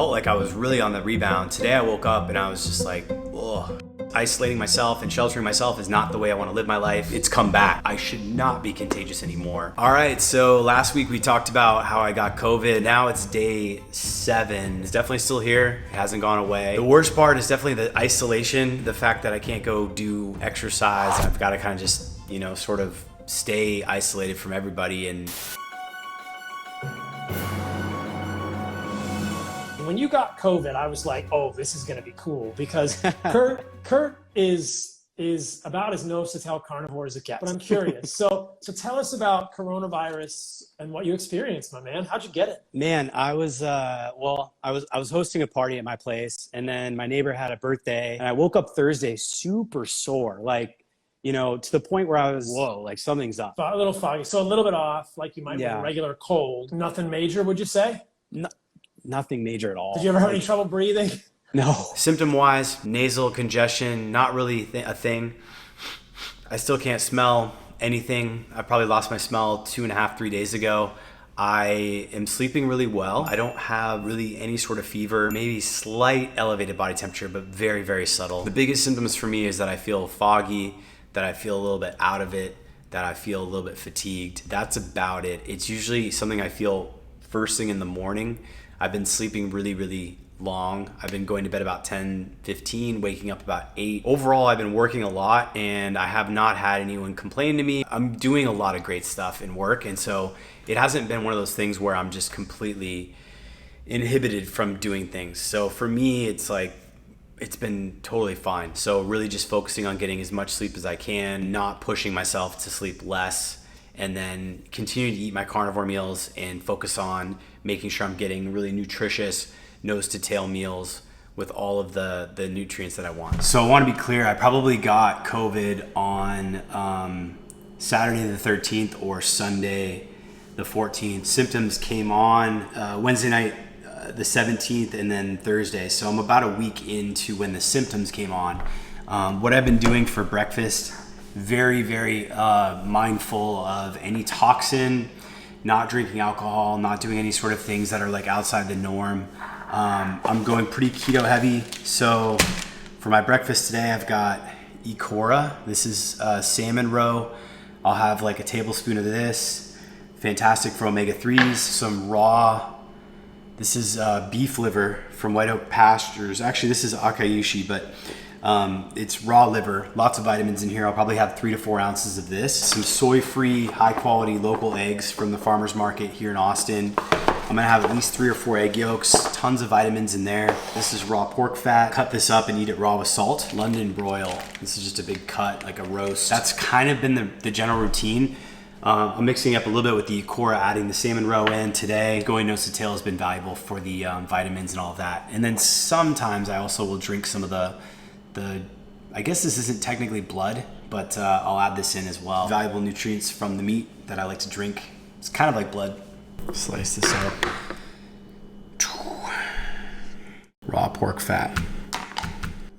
Felt like I was really on the rebound. Today I woke up and I was just like, ugh. Isolating myself and sheltering myself is not the way I want to live my life. It's come back. I should not be contagious anymore. All right, so last week we talked about how I got COVID. Now it's day 7. It's definitely still here. It hasn't gone away. The worst part is definitely the isolation, the fact that I can't go do exercise. I've got to kind of just, sort of stay isolated from everybody. And when you got COVID, I was like, oh, this is gonna be cool because Kurt is about as nose to tail carnivore as it gets. But I'm curious. So tell us about coronavirus and what you experienced, my man. How'd you get it? Man, I was I was hosting a party at my place, and then my neighbor had a birthday, and I woke up Thursday super sore, to the point where I was, whoa, like something's up. A little foggy, so a little bit off, like you might have a regular cold. Nothing major, would you say? Nothing major at all. Did you ever have any trouble breathing? No. Symptom-wise, nasal congestion, not really a thing. I still can't smell anything. I probably lost my smell 2.5, 3 days ago. I am sleeping really well. I don't have really any sort of fever, maybe slight elevated body temperature, but very, very subtle. The biggest symptoms for me is that I feel foggy, that I feel a little bit out of it, that I feel a little bit fatigued. That's about it. It's usually something I feel first thing in the morning. I've been sleeping really, really long. I've been going to bed about 10, 15, waking up about 8. Overall, I've been working a lot and I have not had anyone complain to me. I'm doing a lot of great stuff in work, and so it hasn't been one of those things where I'm just completely inhibited from doing things. So for me, it's been totally fine. So really just focusing on getting as much sleep as I can, not pushing myself to sleep less, and then continue to eat my carnivore meals and focus on making sure I'm getting really nutritious nose to tail meals with all of the nutrients that I want. So I want to be clear, I probably got COVID on Saturday the 13th or Sunday the 14th. Symptoms came on Wednesday night the 17th and then Thursday. So I'm about a week into when the symptoms came on. What I've been doing for breakfast, very, very mindful of any toxin, not drinking alcohol, not doing any sort of things that are like outside the norm. I'm going pretty keto heavy. So for my breakfast today, I've got Ecora. This is salmon roe. I'll have like a tablespoon of this. Fantastic for omega-3s. Some raw. This is beef liver from White Oak Pastures. Actually, this is Akayushi, but it's raw liver, lots of vitamins in here. I'll probably have 3 to 4 ounces of this. Some soy-free, high-quality local eggs from the farmer's market here in Austin. I'm gonna have at least 3 or 4 egg yolks, tons of vitamins in there. This is raw pork fat. Cut this up and eat it raw with salt. London broil. This is just a big cut, like a roast. That's kind of been the general routine. I'm mixing up a little bit with the Ecora, adding the salmon roe in today. Going nose to tail has been valuable for the vitamins and all of that. And then sometimes I also will drink some of the I guess this isn't technically blood, but I'll add this in as well. Valuable nutrients from the meat that I like to drink. It's kind of like blood. Slice this up. Raw pork fat.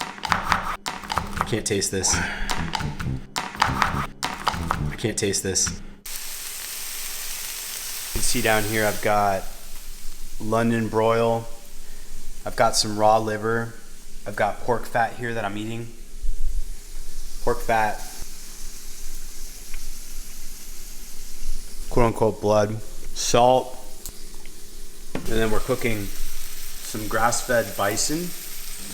I can't taste this. I can't taste this. You can see down here I've got London broil. I've got some raw liver. I've got pork fat here that I'm eating. Pork fat, quote unquote blood, salt, and then we're cooking some grass-fed bison.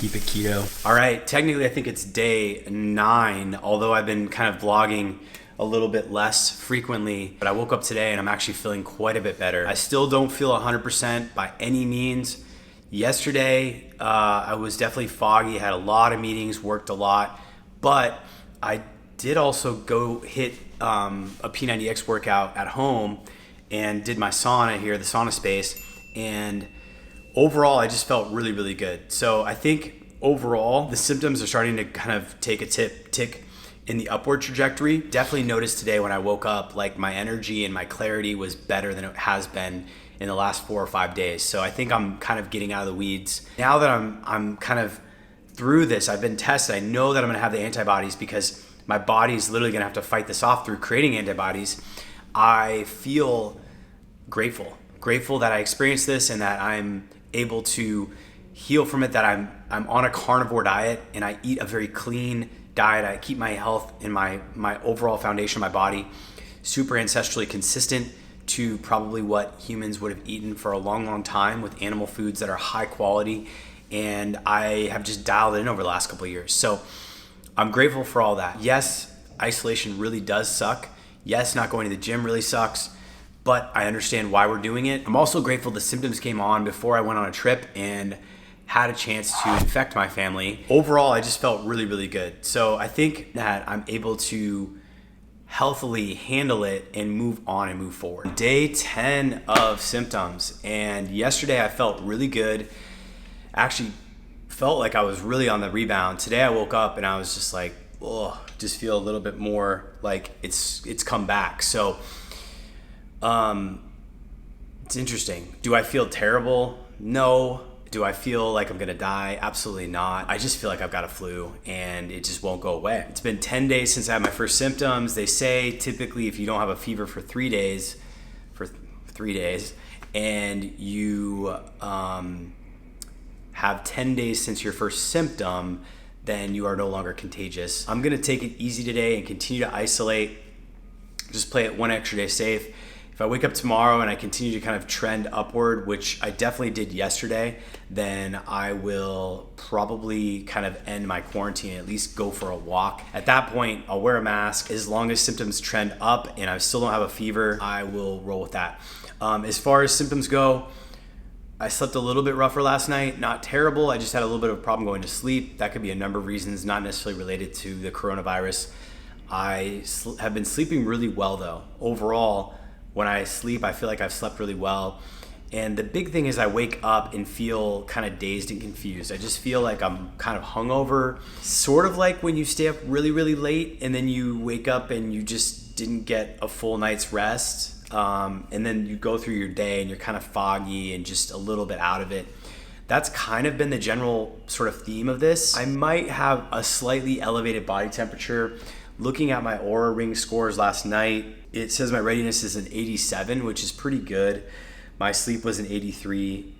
Keep it keto. All right, technically I think it's day 9, although I've been kind of vlogging a little bit less frequently, but I woke up today and I'm actually feeling quite a bit better. I still don't feel 100% by any means. Yesterday, I was definitely foggy, had a lot of meetings, worked a lot, but I did also go hit a P90X workout at home and did my sauna here, the sauna space, and overall, I just felt really, really good. So I think overall, the symptoms are starting to kind of take a tick in the upward trajectory. Definitely noticed today when I woke up, like my energy and my clarity was better than it has been in the last 4 or 5 days. So I think I'm kind of getting out of the weeds. Now that I'm kind of through this, I've been tested. I know that I'm gonna have the antibodies because my body is literally gonna have to fight this off through creating antibodies. I feel grateful that I experienced this and that I'm able to heal from it, that I'm on a carnivore diet and I eat a very clean diet. I keep my health and my overall foundation of my body super ancestrally consistent to probably what humans would have eaten for a long time, with animal foods that are high quality. And I have just dialed in over the last couple of years. So I'm grateful for all that. Yes, isolation really does suck. Yes, not going to the gym really sucks, but I understand why we're doing it. I'm also grateful the symptoms came on before I went on a trip and had a chance to infect my family. Overall, I just felt really good. So I think that I'm able to healthily handle it and move on and move forward. Day 10 of symptoms, and yesterday I felt really good. Actually felt like I was really on the rebound. Today I woke up and I was just like, oh, just feel a little bit more like it's come back. So it's interesting. Do I feel terrible? No. Do I feel like I'm gonna die? Absolutely not. I just feel like I've got a flu and it just won't go away. It's been 10 days since I had my first symptoms. They say typically if you don't have a fever for 3 days, and you have 10 days since your first symptom, then you are no longer contagious. I'm gonna take it easy today and continue to isolate, just play it one extra day safe. If I wake up tomorrow and I continue to kind of trend upward, which I definitely did yesterday, then I will probably kind of end my quarantine, at least go for a walk. At that point, I'll wear a mask. As long as symptoms trend up and I still don't have a fever, I will roll with that. As far as symptoms go, I slept a little bit rougher last night, not terrible. I just had a little bit of a problem going to sleep. That could be a number of reasons, not necessarily related to the coronavirus. I have been sleeping really well though. Overall, when I sleep, I feel like I've slept really well. And the big thing is I wake up and feel kind of dazed and confused. I just feel like I'm kind of hungover, sort of like when you stay up really late and then you wake up and you just didn't get a full night's rest. And then you go through your day and you're kind of foggy and just a little bit out of it. That's kind of been the general sort of theme of this. I might have a slightly elevated body temperature. Looking at my Oura Ring scores last night, it says my readiness is an 87, which is pretty good. My sleep was an 83.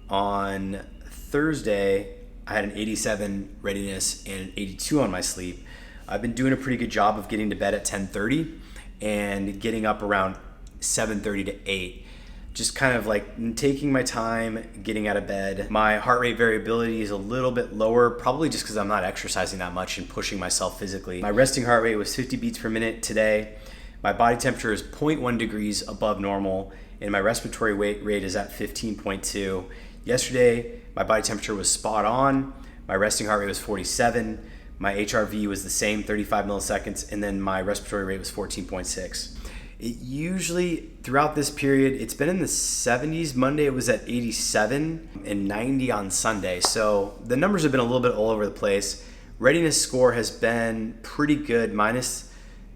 On Thursday, I had an 87 readiness and an 82 on my sleep. I've been doing a pretty good job of getting to bed at 10:30 and getting up around 7:30 to 8. Just kind of like taking my time getting out of bed. My heart rate variability is a little bit lower, probably just because I'm not exercising that much and pushing myself physically. My resting heart rate was 50 beats per minute today. My body temperature is 0.1 degrees above normal, and my respiratory rate is at 15.2. Yesterday, my body temperature was spot on. My resting heart rate was 47. My HRV was the same, 35 milliseconds, and then my respiratory rate was 14.6. It usually, throughout this period, it's been in the 70s. Monday it was at 87 and 90 on Sunday. So the numbers have been a little bit all over the place. Readiness score has been pretty good, minus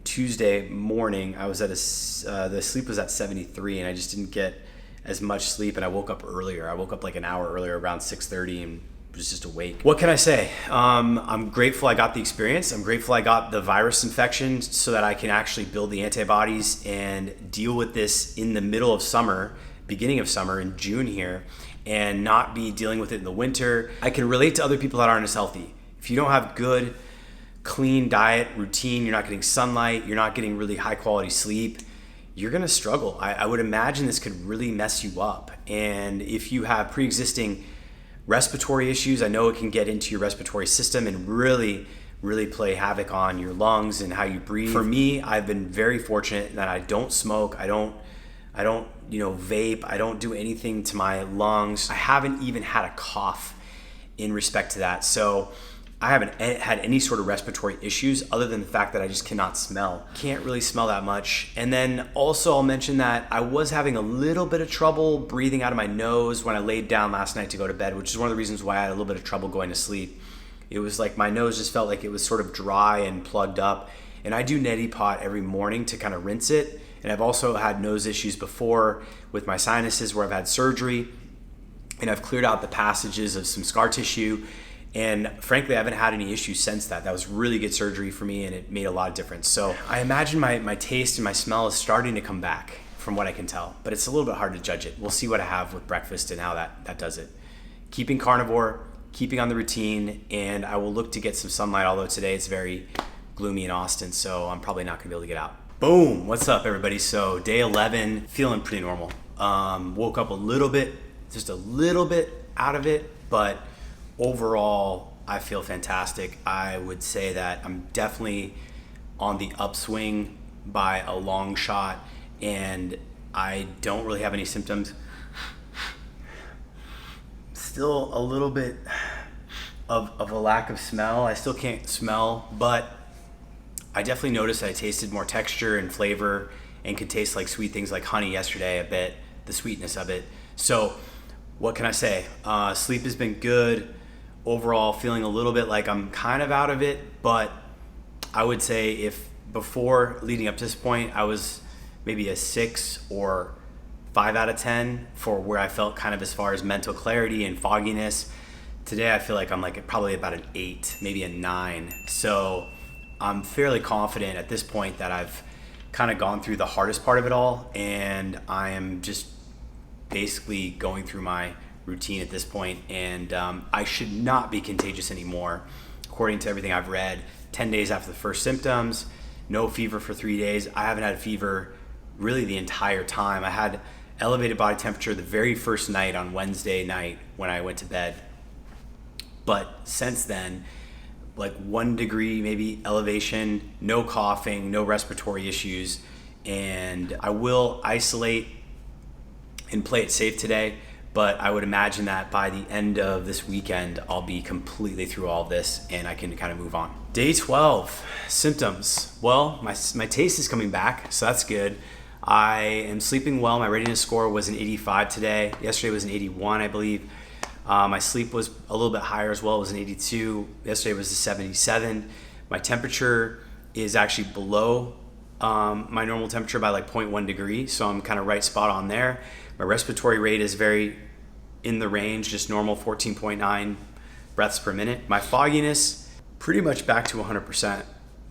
Tuesday morning. I was at the sleep was at 73 and I just didn't get as much sleep and I woke up earlier. I woke up like an hour earlier, around 6:30, and was just awake. What can I say? I'm grateful I got the experience. I'm grateful I got the virus infection so that I can actually build the antibodies and deal with this in the middle of summer, beginning of summer in June here, and not be dealing with it in the winter. I can relate to other people that aren't as healthy. If you don't have good, clean diet routine, you're not getting sunlight, you're not getting really high quality sleep, you're gonna struggle. I would imagine this could really mess you up. And if you have pre-existing respiratory issues, I know it can get into your respiratory system and really play havoc on your lungs and how you breathe. For me, I've been very fortunate that I don't smoke, I don't vape, I don't do anything to my lungs. I haven't even had a cough in respect to that. So I haven't had any sort of respiratory issues other than the fact that I just cannot smell. Can't really smell that much. And then also I'll mention that I was having a little bit of trouble breathing out of my nose when I laid down last night to go to bed, which is one of the reasons why I had a little bit of trouble going to sleep. It was like my nose just felt like it was sort of dry and plugged up. And I do neti pot every morning to kind of rinse it. And I've also had nose issues before with my sinuses where I've had surgery and I've cleared out the passages of some scar tissue. And frankly, I haven't had any issues since that. That was really good surgery for me and it made a lot of difference. So I imagine my taste and my smell is starting to come back from what I can tell, but it's a little bit hard to judge it. We'll see what I have with breakfast and how that does it. keeping carnivore, keeping on the routine, and I will look to get some sunlight, although today it's very gloomy in Austin, so I'm probably not gonna be able to get out. Boom, what's up everybody? So day 11, feeling pretty normal. Woke up just a little bit out of it, but overall I feel fantastic. I would say that I'm definitely on the upswing by a long shot, and I don't really have any symptoms. Still a little bit of a lack of smell. I still can't smell, but I definitely noticed that I tasted more texture and flavor and could taste like sweet things like honey yesterday a bit, the sweetness of it. So what can I say? Sleep has been good. Overall, feeling a little bit like I'm kind of out of it, but I would say if before leading up to this point, I was maybe a 6 or 5 out of 10 for where I felt kind of as far as mental clarity and fogginess. Today, I feel like I'm like probably about an 8, maybe a 9. So I'm fairly confident at this point that I've kind of gone through the hardest part of it all, and I am just basically going through my routine at this point, and I should not be contagious anymore. According to everything I've read, 10 days after the first symptoms, no fever for 3 days. I haven't had a fever really the entire time. I had elevated body temperature the very first night on Wednesday night when I went to bed. But since then, like 1 degree maybe elevation, no coughing, no respiratory issues, and I will isolate and play it safe today, but I would imagine that by the end of this weekend, I'll be completely through all of this and I can kind of move on. Day 12, symptoms. Well, my taste is coming back, so that's good. I am sleeping well. My readiness score was an 85 today. Yesterday was an 81, I believe. My sleep was a little bit higher as well. It was an 82. Yesterday was a 77. My temperature is actually below my normal temperature by like 0.1 degree, so I'm kind of right spot on there. My respiratory rate is very in the range, just normal 14.9 breaths per minute. My fogginess, pretty much back to 100%.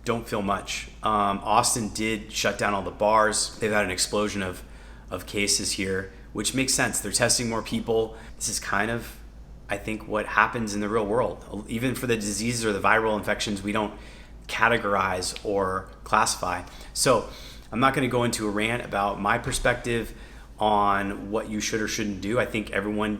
Don't feel much. Austin did shut down all the bars. They've had an explosion of cases here, which makes sense. They're testing more people. This is kind of, I think, what happens in the real world. Even for the diseases or the viral infections, we don't categorize or classify. So I'm not going to go into a rant about my perspective on what you should or shouldn't do. I think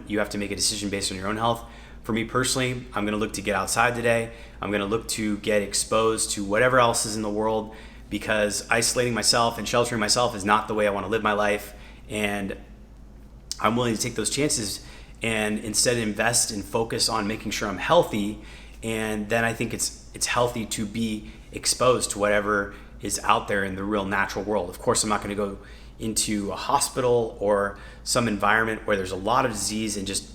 you have to make a decision based on your own health. For me personally, I'm going to look to get outside today. I'm going to look to get exposed to whatever else is in the world, because isolating myself and sheltering myself is not the way I want to live my life. And I'm willing to take those chances and instead invest and focus on making sure I'm healthy. And then I think it's healthy to be exposed to whatever is out there in the real natural world. Of course, I'm not going to go into a hospital or some environment where there's a lot of disease and just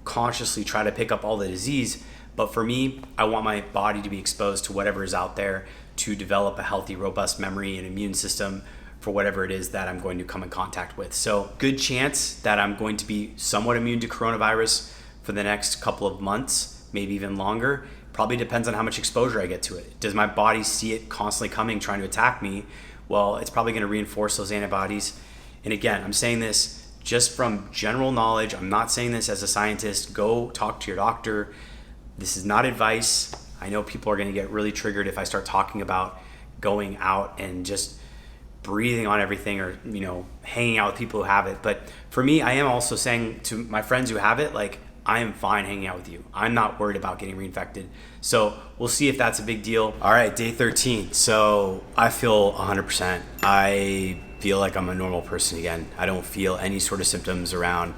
consciously try to pick up all the disease. But for me, I want my body to be exposed to whatever is out there to develop a healthy, robust memory and immune system for whatever it is that I'm going to come in contact with. So good chance that I'm going to be somewhat immune to coronavirus for the next couple of months, maybe even longer. Probably depends on how much exposure I get to it. Does my body see it constantly coming, trying to attack me? Well, it's probably going to reinforce those antibodies. And again, I'm saying this just from general knowledge. I'm not saying this as a scientist. Go talk to your doctor. This is not advice. I know people are going to get really triggered if I start talking about going out and just breathing on everything or, hanging out with people who have it. But for me, I am also saying to my friends who have it, like, I am fine hanging out with you. I'm not worried about getting reinfected. So we'll see if that's a big deal. All right, day 13. So I feel 100%. I feel like I'm a normal person again. I don't feel any sort of symptoms around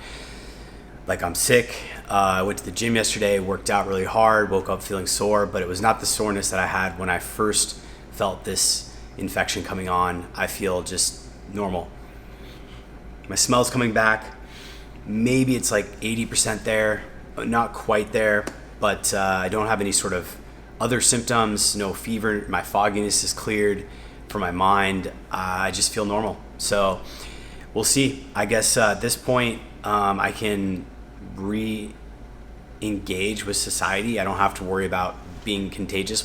like I'm sick. I went to the gym yesterday, worked out really hard, woke up feeling sore, but it was not the soreness that I had when I first felt this infection coming on. I feel just normal. My smell's coming back. Maybe it's like 80% there, not quite there, but I don't have any sort of other symptoms, no fever. My fogginess is cleared from my mind. I just feel normal. So we'll see. I guess at this point, I can re-engage with society. I don't have to worry about being contagious.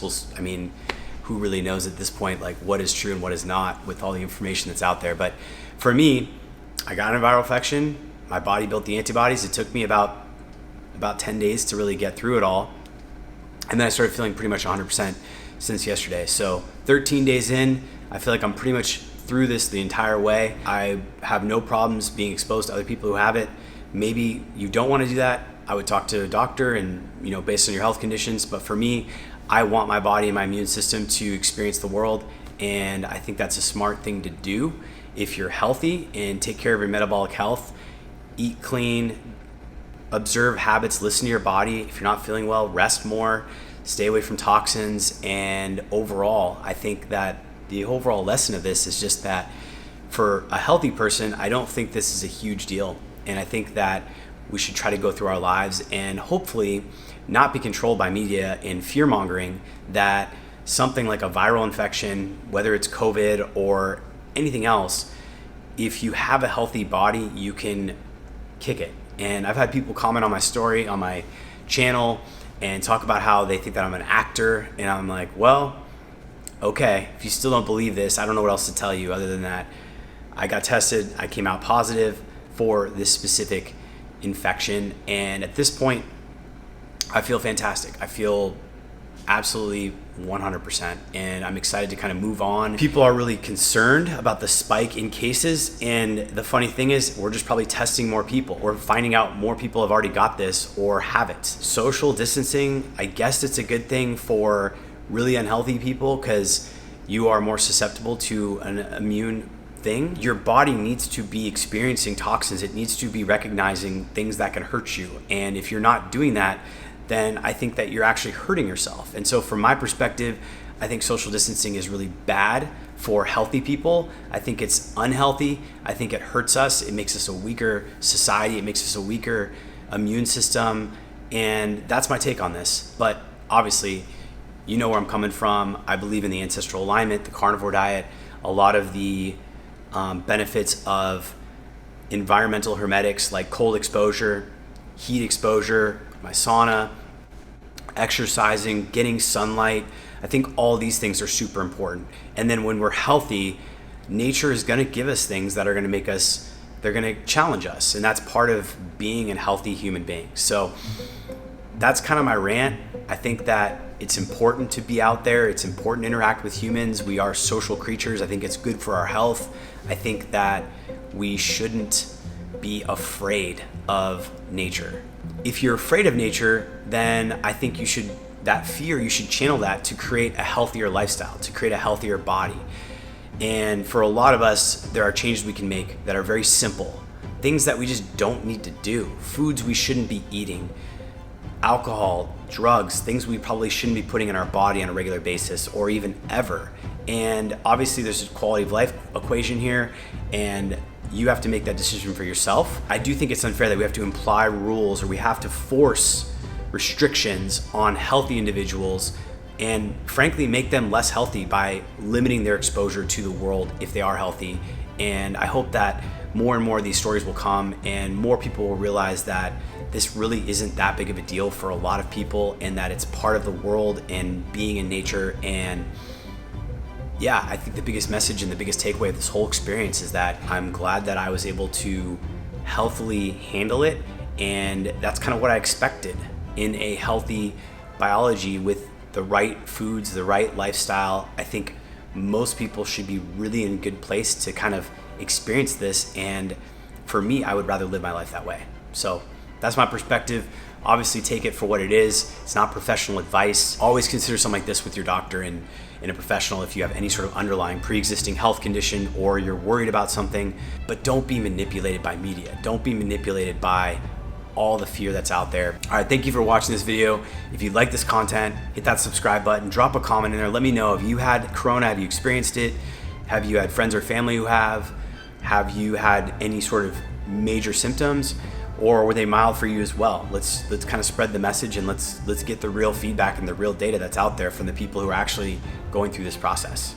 Who really knows at this point, like what is true and what is not with all the information that's out there. But for me, I got a viral infection. My body built the antibodies. It took me about about 10 days to really get through it all. And then I started feeling pretty much 100% since yesterday. So 13 days in, I feel like I'm pretty much through this the entire way. I have no problems being exposed to other people who have it. Maybe you don't want to do that. I would talk to a doctor and, based on your health conditions. But for me, I want my body and my immune system to experience the world. And I think that's a smart thing to do. If you're healthy and take care of your metabolic health, eat clean, observe habits, listen to your body. If you're not feeling well, rest more, stay away from toxins. And overall, I think that the overall lesson of this is just that for a healthy person, I don't think this is a huge deal. And I think that we should try to go through our lives and hopefully not be controlled by media and fear mongering that something like a viral infection, whether it's COVID or anything else, if you have a healthy body, you can kick it. And I've had people comment on my story on my channel and talk about how they think that I'm an actor. And I'm like, well, okay, if you still don't believe this, I don't know what else to tell you other than that I got tested, I came out positive for this specific infection. And at this point, I feel fantastic. I feel absolutely 100%. And I'm excited to kind of move on. People are really concerned about the spike in cases. And the funny thing is, we're just probably testing more people. We're finding out more people have already got this or have it. Social distancing, I guess it's a good thing for really unhealthy people because you are more susceptible to an immune thing. Your body needs to be experiencing toxins. It needs to be recognizing things that can hurt you. And if you're not doing that, then I think that you're actually hurting yourself. And so from my perspective, I think social distancing is really bad for healthy people. I think it's unhealthy. I think it hurts us. It makes us a weaker society. It makes us a weaker immune system. And that's my take on this. But obviously, you know where I'm coming from. I believe in the ancestral alignment, the carnivore diet, a lot of the benefits of environmental hermetics like cold exposure, heat exposure, my sauna, exercising, getting sunlight. I think all these things are super important. And then when we're healthy, nature is going to give us things that are going to make us, they're going to challenge us. And that's part of being a healthy human being. So that's kind of my rant. I think that it's important to be out there. It's important to interact with humans. We are social creatures. I think it's good for our health. I think that we shouldn't be afraid of nature. If you're afraid of nature, then I think you should channel that to create a healthier lifestyle, to create a healthier body. And for a lot of us, there are changes we can make that are very simple. Things that we just don't need to do. Foods we shouldn't be eating. Alcohol, drugs, things we probably shouldn't be putting in our body on a regular basis or even ever. And obviously there's a quality of life equation here, and you have to make that decision for yourself. I do think it's unfair that we have to imply rules or we have to force restrictions on healthy individuals and frankly make them less healthy by limiting their exposure to the world if they are healthy. And I hope that more and more of these stories will come and more people will realize that this really isn't that big of a deal for a lot of people and that it's part of the world and being in nature. And yeah, I think the biggest message and the biggest takeaway of this whole experience is that I'm glad that I was able to healthily handle it. And that's kind of what I expected in a healthy biology with the right foods, the right lifestyle. I think most people should be really in a good place to kind of experience this. And for me, I would rather live my life that way. So that's my perspective. Obviously take it for what it is. It's not professional advice. Always consider something like this with your doctor and a professional if you have any sort of underlying pre-existing health condition or you're worried about something. But don't be manipulated by media. Don't be manipulated by all the fear that's out there. All right, thank you for watching this video. If you like this content, hit that subscribe button, drop a comment in there. Let me know, have you had Corona? Have you experienced it? Have you had friends or family who have? Have you had any sort of major symptoms? Or were they mild for you as well? Let's kind of spread the message and let's get the real feedback and the real data that's out there from the people who are actually going through this process.